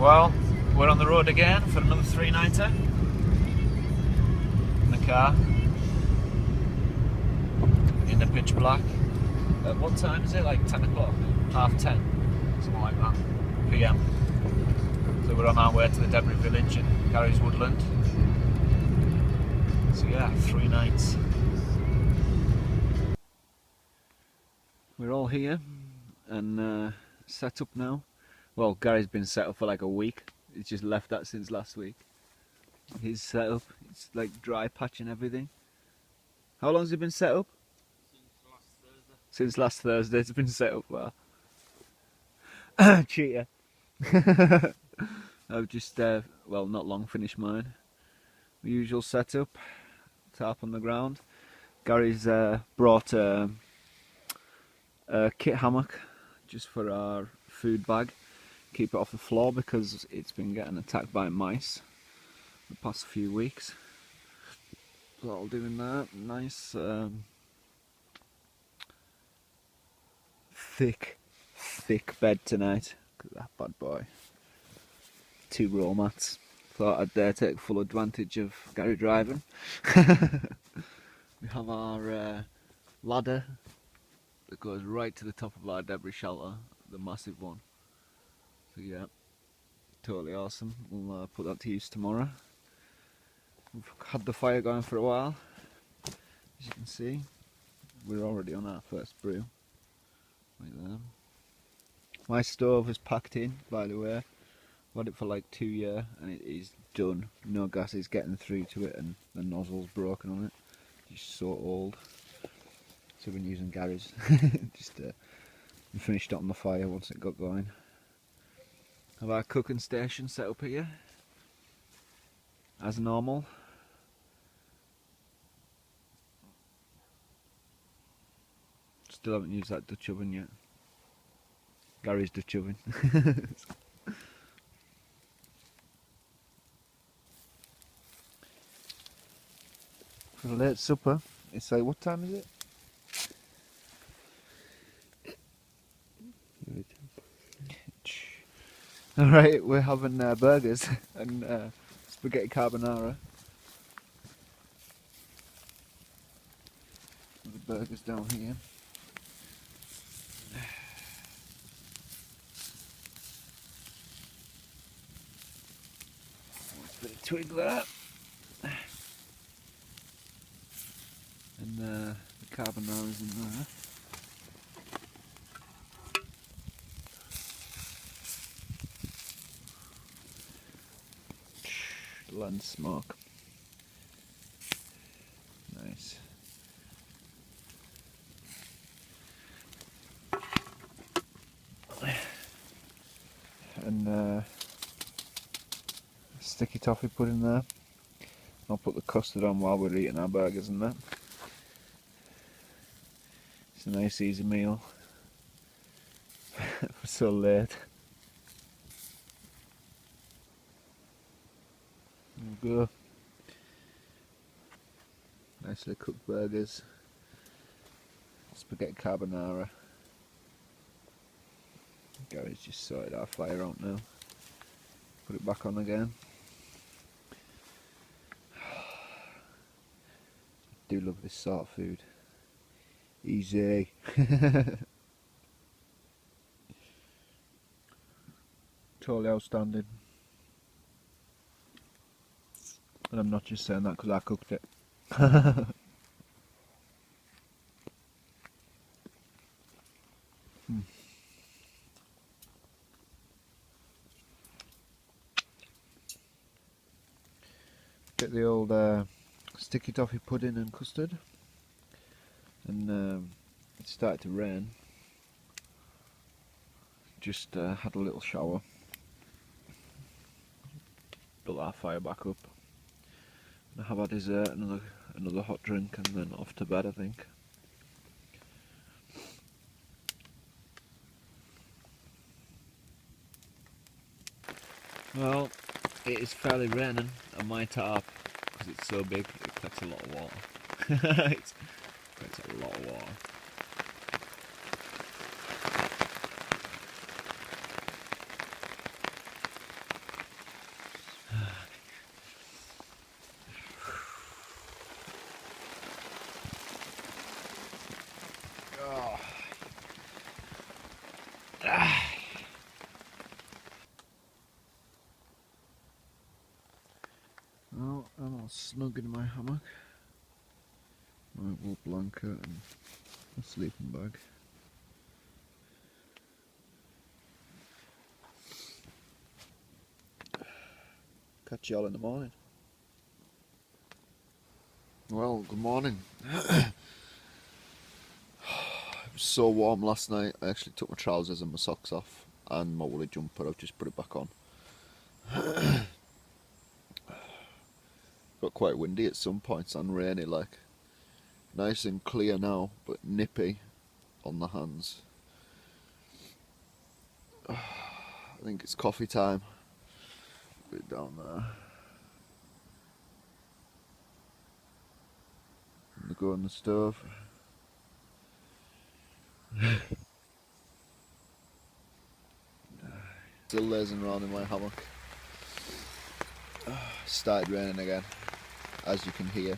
Well, we're on the road again for another 390 in the car in the pitch black. At what time is it? Like 10 o'clock? Half 10? Something like that. PM. So we're on our way to the Debris village in Garry's Woodland. So yeah, 3 nights. We're all here and set up now. Well, Garry's been set up for like a week. He's just left that since last week. He's set up. It's like dry patch and everything. How long has it been set up? Since last Thursday it's been set up. Well, cheater. I've just, well, not long finished mine. The usual setup. Tarp on the ground. Garry's brought a kit hammock just for our food bag. Keep it off the floor because it's been getting attacked by mice the past few weeks. So all doing that. Nice thick bed tonight. Look at that bad boy. 2 roll mats. Thought I'd dare take full advantage of Garry driving. We have our ladder that goes right to the top of our debris shelter, the massive one. So yeah, totally awesome. We'll put that to use tomorrow. We've had the fire going for a while. As you can see, we're already on our first brew. Like that. My stove is packed in, by the way. I've had it for like 2 years and it is done. No gas is getting through to it and the nozzle's broken on it. It's so old. So we've been using Garry's. Just we finished it on the fire once it got going. Have our cooking station set up here as normal. Still haven't used that Dutch oven yet. Garry's Dutch oven. For the late supper, it's like, what time is it? Alright, we're having burgers and spaghetti carbonara. The burgers down here. Let's put a twig there. And the carbonara's in there. Land smoke. Nice. And sticky toffee pudding there. I'll put the custard on while we're eating our burgers and that. It's a nice easy meal for so late. There we go. Nicely cooked burgers. Spaghetti carbonara. Garry's just sorted our fire out now. Put it back on again. I do love this sort of food. Easy. Totally outstanding. And I'm not just saying that because I cooked it. Get the old sticky toffee pudding and custard. And it started to rain. Just had a little shower. Built our fire back up. And have our dessert, another hot drink, and then off to bed, I think. Well, it is fairly raining on my tarp because it's so big. It collects a lot of water. It collects a lot of water. I'm all snug in my hammock. My wool blanket and a sleeping bag. Catch you all in the morning. Well, good morning. It was so warm last night, I actually took my trousers and my socks off and my woolly jumper, I've just put it back on. Got quite windy at some points and rainy, like. Nice and clear now, but nippy on the hands. I think it's coffee time. Put it down there. And go on the stove. Still lazing around in my hammock. Started raining again, as you can hear.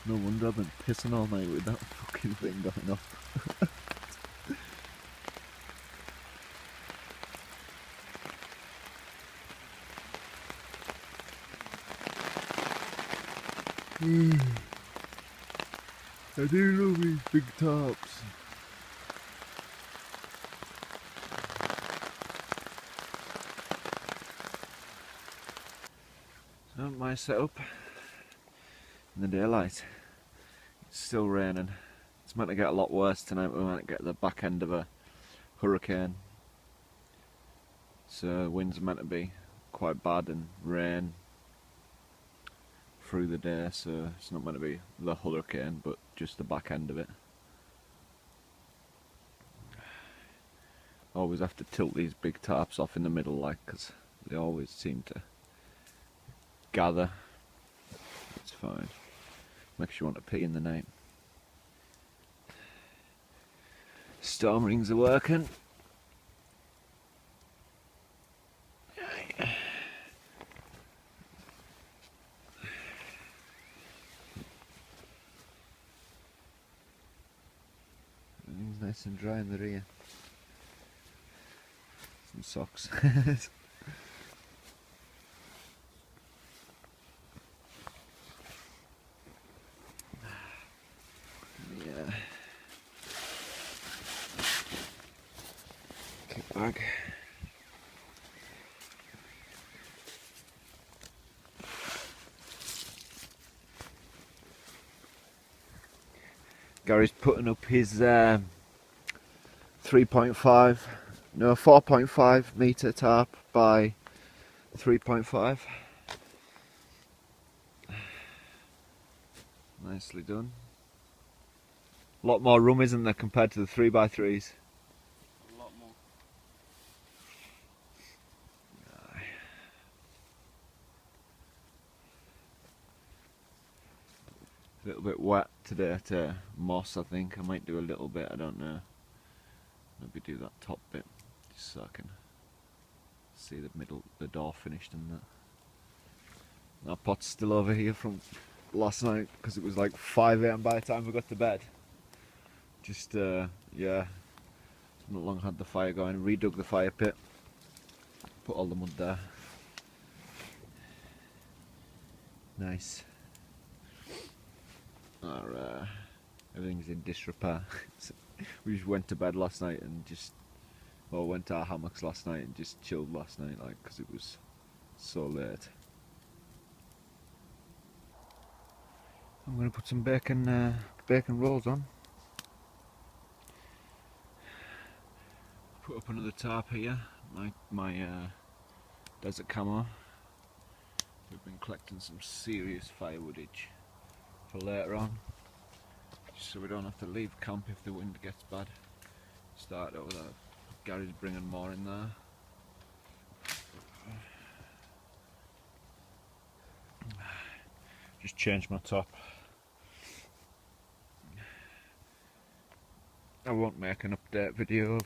No wonder I've been pissing all night with that fucking thing going off. I do love these big tarps. So my setup in the daylight. It's still raining. It's meant to get a lot worse tonight. We're meant to get the back end of a hurricane. So winds are meant to be quite bad and rain through the day, so it's not meant to be the hurricane but just the back end of it. Always have to tilt these big tarps off in the middle, like, because they always seem to gather. It's fine. Makes you want to pee in the night. Storm rings are working. Everything's nice and dry in the rear. Some socks. Yeah. Kick bag. Garry's putting up his 4.5 metre tarp by 3.5. Nicely done. A lot more room, isn't there, compared to the 3x3s? A lot more. A little bit wet today to moss, I think. I might do a little bit, I don't know. Maybe do that top bit, just so I can see the door finished and that. Our pot's still over here from last night, because it was like 5 AM by the time we got to bed. Just, yeah, not long had the fire going, redug the fire pit, put all the mud there. Nice. Everything's in disrepair. We just went to bed last night and went to our hammocks last night and just chilled last night, like, because it was so late. I'm going to put some bacon rolls on. Put up another tarp here, my desert camo. We've been collecting some serious firewoodage for later on, just so we don't have to leave camp if the wind gets bad. Start out with that. Garry's bringing more in there. Just changed my top. I won't make an update video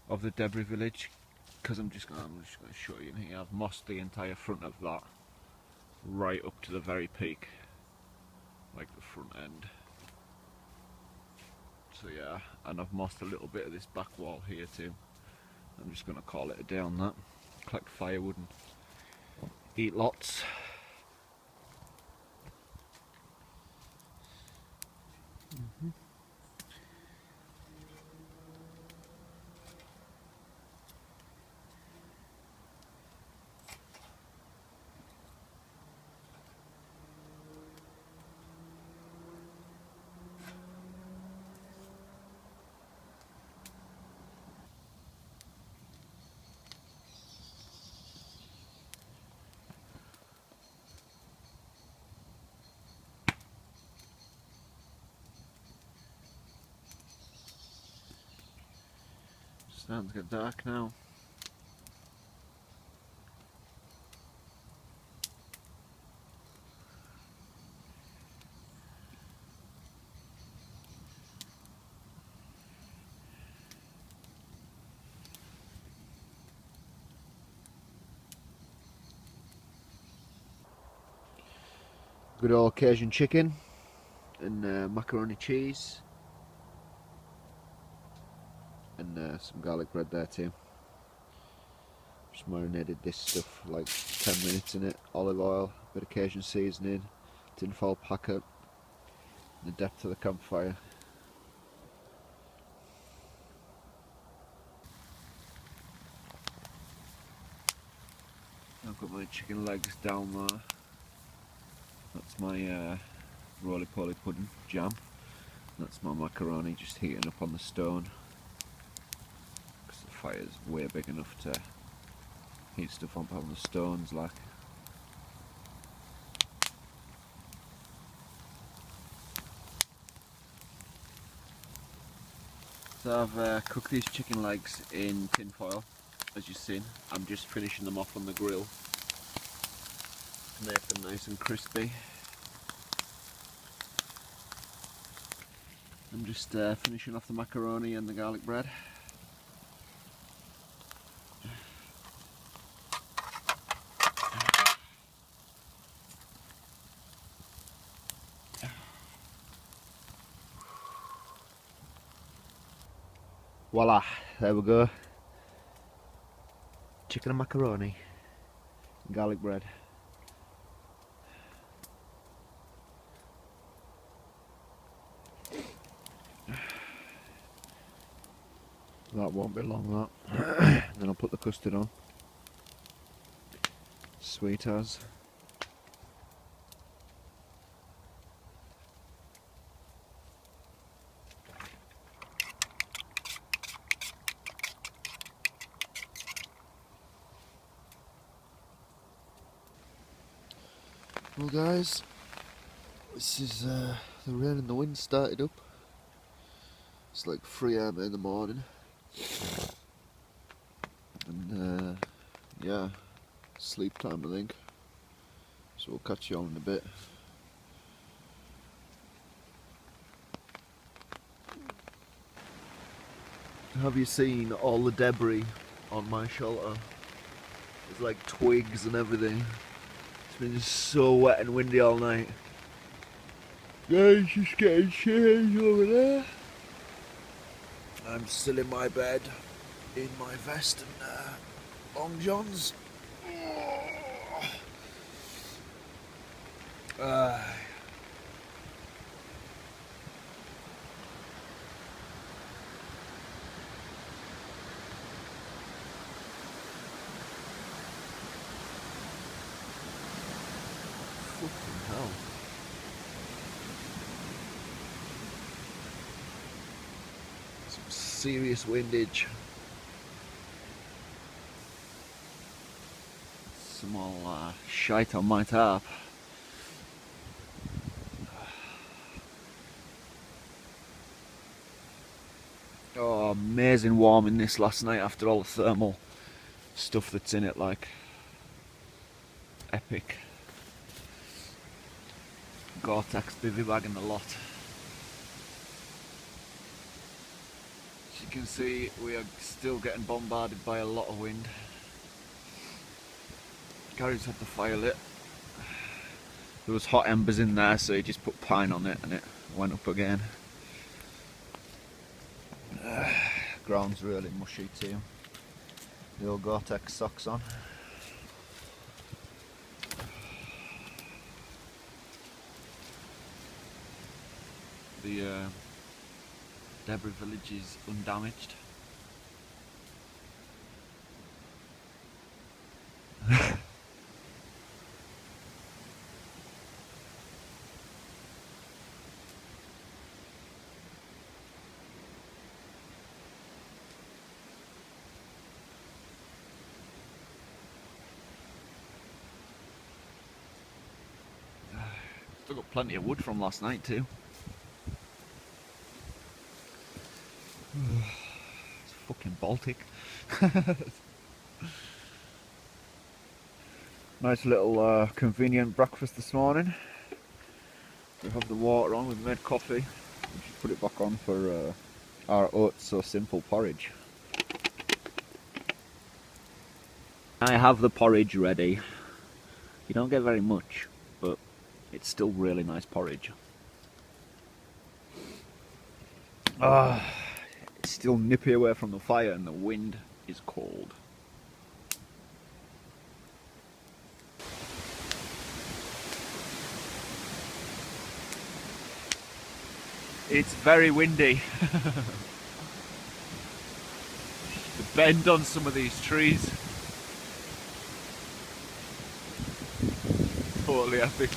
of the debris village, because I'm just going to show you in here. I've mossed the entire front of that right up to the very peak, like the front end. So yeah, and I've mossed a little bit of this back wall here too. I'm just going to call it a day on that. Collect firewood and eat lots. Starting to get dark now. Good old Cajun chicken and macaroni cheese and some garlic bread there too. Just marinated this stuff like 10 minutes in it. Olive oil, bit of Cajun seasoning, tinfoil packet, the depth of the campfire. I've got my chicken legs down there. That's my roly-poly pudding jam. That's my macaroni just heating up on the stone. Because the fire's way big enough to heat stuff up on the stones like. So I've cooked these chicken legs in tin foil, as you've seen. I'm just finishing them off on the grill to make them nice and crispy. I'm just finishing off the macaroni and the garlic bread. Voila, there we go. Chicken and macaroni, and garlic bread. That won't be long, that. Then I'll put the custard on. Sweet as. Well guys, this is the rain and the wind started up. It's like 3 AM in the morning. And yeah, sleep time I think. So we'll catch you on in a bit. Have you seen all the debris on my shelter? There's like twigs and everything. It's been so wet and windy all night. Guys, just getting changed over there. I'm still in my bed, in my vest and long johns. Fucking hell. Some serious windage. Some all shite on my tarp. Oh, amazing warm in this last night after all the thermal stuff that's in it, like epic. Gore-Tex bivy bag in the lot. As you can see, we are still getting bombarded by a lot of wind. Garry's had the fire lit. There was hot embers in there, so he just put pine on it and it went up again. Ground's really mushy too. The old Gore-Tex socks on. The debris village is undamaged. Still got plenty of wood from last night too. It's fucking Baltic. Nice little convenient breakfast this morning. We have the water on, we've made coffee. We should put it back on for our oats so simple porridge. I have the porridge ready. You don't get very much, but it's still really nice porridge. It's still nippy away from the fire and the wind is cold. It's very windy. The bend on some of these trees. Totally epic.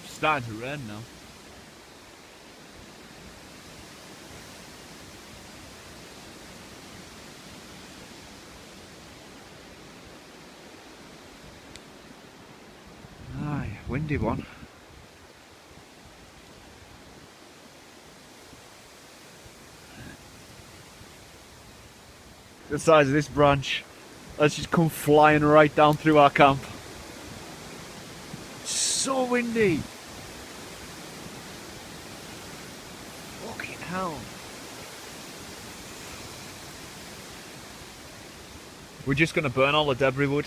It's starting to rain now. Aye, windy one. The size of this branch, that's just come flying right down through our camp. So windy. Fucking hell. We're just gonna burn all the debris wood.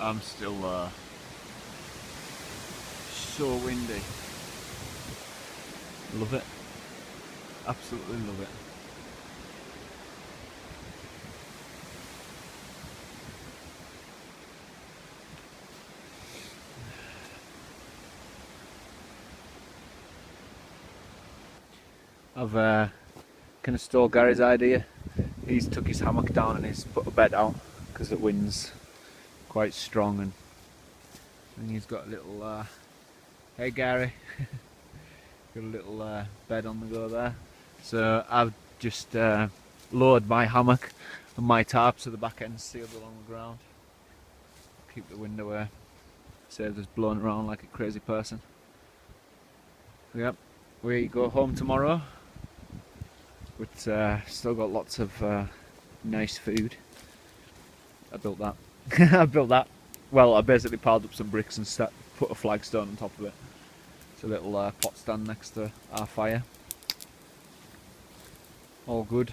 I'm still so windy. Love it. Absolutely love it. I've kind of stole Gary's idea. He's took his hammock down and he's put a bed out because the wind's quite strong, and he's got a little hey Gary, got a little bed on the go there. So I've just lowered my hammock and my tarp to the back end, sealed along the ground, keep the wind away, saves us blowing around like a crazy person. Yep, we go home tomorrow, but still got lots of nice food. I built that. I built that. Well, I basically piled up some bricks and put a flagstone on top of it. It's a little pot stand next to our fire. All good.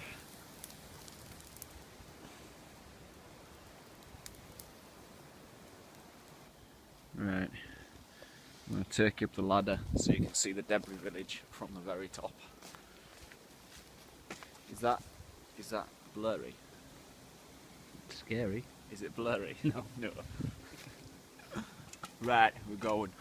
Right. I'm going to take you up the ladder so you can see the debris village from the very top. Is that blurry? Scary. Is it blurry? No. No. Right, we're going.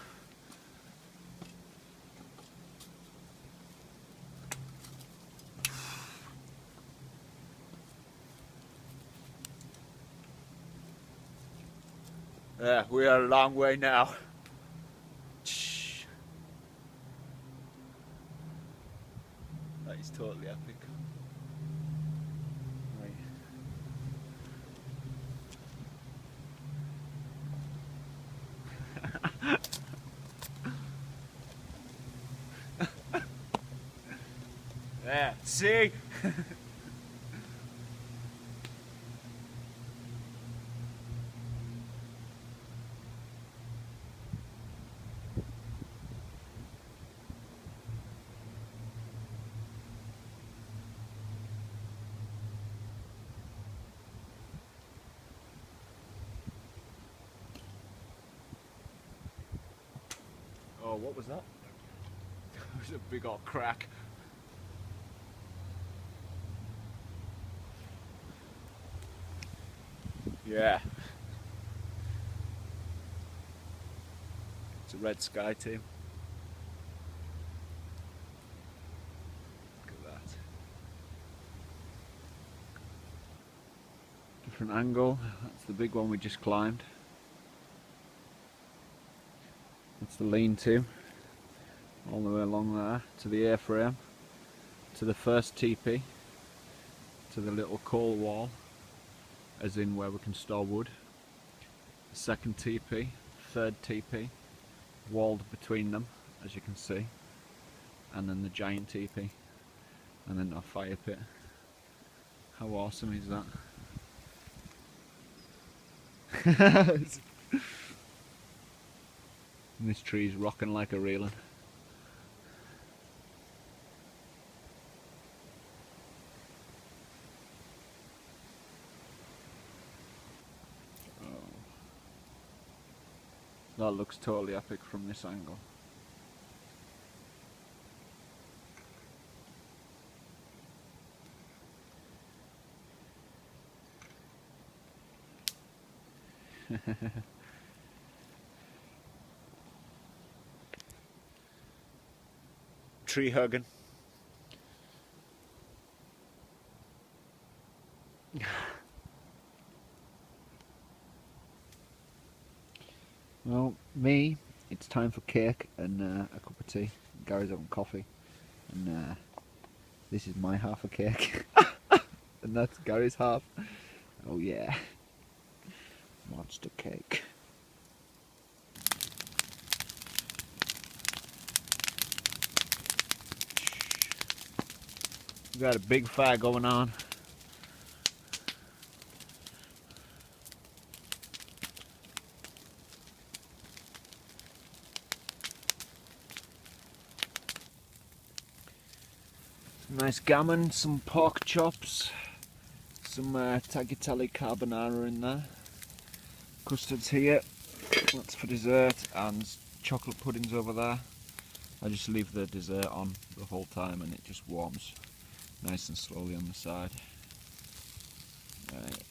Yeah, we are a long way now. That is totally epic. Right. There, see? Oh, what was that? It was a big old crack. Yeah. It's a red sky team. Look at that. Different angle. That's the big one we just climbed. That's the lean-to. All the way along there to the airframe, to the first teepee, to the little coal wall, as in where we can store wood. The second teepee, third teepee, walled between them, as you can see, and then the giant teepee, and then our fire pit. How awesome is that? And this tree's rocking like a reeling. That looks totally epic from this angle. Tree hugging. Well, me, it's time for cake and a cup of tea. Gary's having coffee, and this is my half a cake, and that's Gary's half. Oh yeah, monster cake. We got a big fire going on. Nice gammon, some pork chops, some tagliatelle carbonara in there, custard's here, that's for dessert, and chocolate pudding's over there. I just leave the dessert on the whole time and it just warms nice and slowly on the side. Right.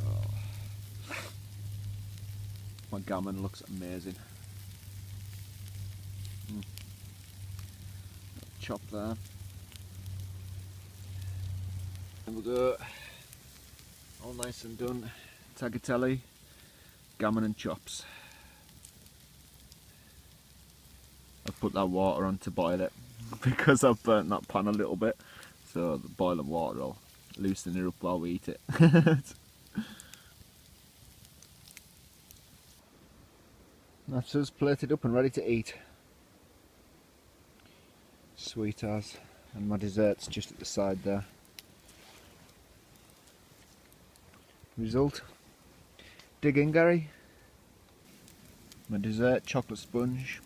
Oh. My gammon looks amazing. Chop there. There we go. All nice and done. Tagliatelle, gammon and chops. I've put that water on to boil it because I've burnt that pan a little bit. So the boiling water will loosen it up while we eat it. That's us plated up and ready to eat. Sweet as. And my dessert's just at the side there. Result. Dig in, Gary. My dessert, chocolate sponge,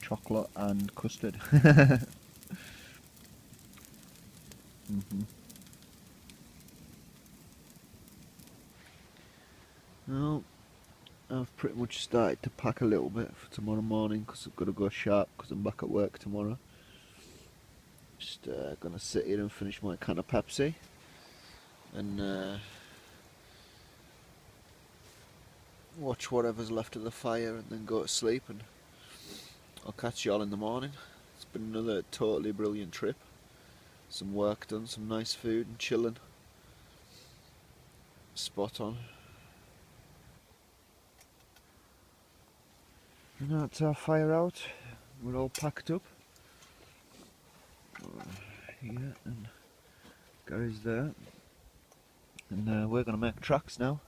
chocolate and custard. Well, I've pretty much started to pack a little bit for tomorrow morning because I've got to go sharp because I'm back at work tomorrow. Just gonna sit here and finish my can of Pepsi and watch whatever's left of the fire and then go to sleep, and I'll catch you all in the morning. It's been another totally brilliant trip. Some work done, some nice food and chilling. Spot on. And that's our fire out. We're all packed up. Yeah, and Gary's there. And we're going to make tracks now.